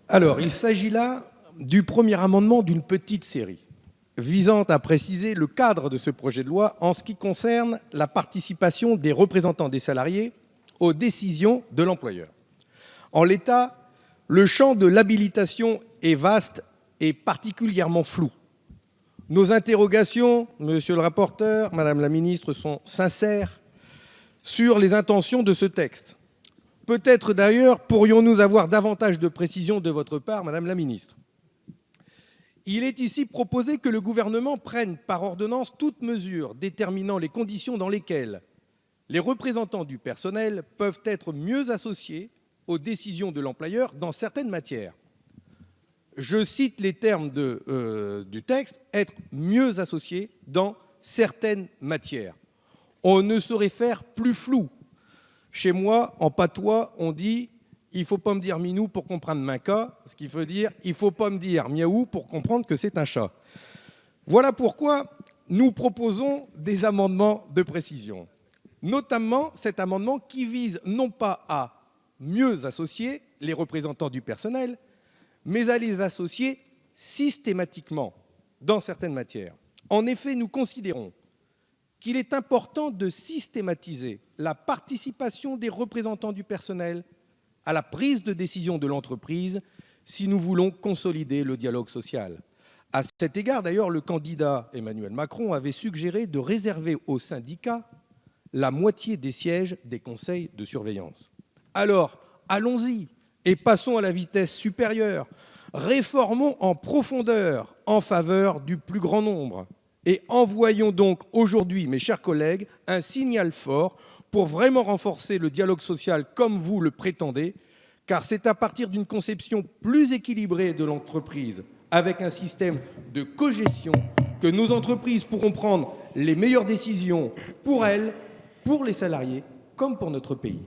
Alors, il s'agit là du premier amendement d'une petite série visant à préciser le cadre de ce projet de loi en ce qui concerne la participation des représentants des salariés aux décisions de l'employeur. En l'état, le champ de l'habilitation est vaste et particulièrement flou. Nos interrogations, monsieur le rapporteur, madame la ministre, sont sincères sur les intentions de ce texte. Peut-être d'ailleurs pourrions-nous avoir davantage de précisions de votre part, madame la ministre. Il est ici proposé que le Gouvernement prenne par ordonnance toute mesure déterminant les conditions dans lesquelles les représentants du personnel peuvent être mieux associés aux décisions de l'employeur dans certaines matières. Je cite les termes du texte, être mieux associés dans certaines matières. On ne saurait faire plus flou. Chez moi, en patois, on dit il ne faut pas me dire minou pour comprendre minca, ce qui veut dire il ne faut pas me dire miaou pour comprendre que c'est un chat. Voilà pourquoi nous proposons des amendements de précision, notamment cet amendement qui vise non pas à mieux associer les représentants du personnel, mais à les associer systématiquement dans certaines matières. En effet, nous considérons qu'il est important de systématiser la participation des représentants du personnel à la prise de décision de l'entreprise si nous voulons consolider le dialogue social. À cet égard, d'ailleurs, le candidat Emmanuel Macron avait suggéré de réserver aux syndicats la moitié des sièges des conseils de surveillance. Alors, allons-y et passons à la vitesse supérieure. Réformons en profondeur en faveur du plus grand nombre et envoyons donc aujourd'hui, mes chers collègues, un signal fort pour vraiment renforcer le dialogue social comme vous le prétendez, car c'est à partir d'une conception plus équilibrée de l'entreprise, avec un système de cogestion, que nos entreprises pourront prendre les meilleures décisions pour elles, pour les salariés, comme pour notre pays.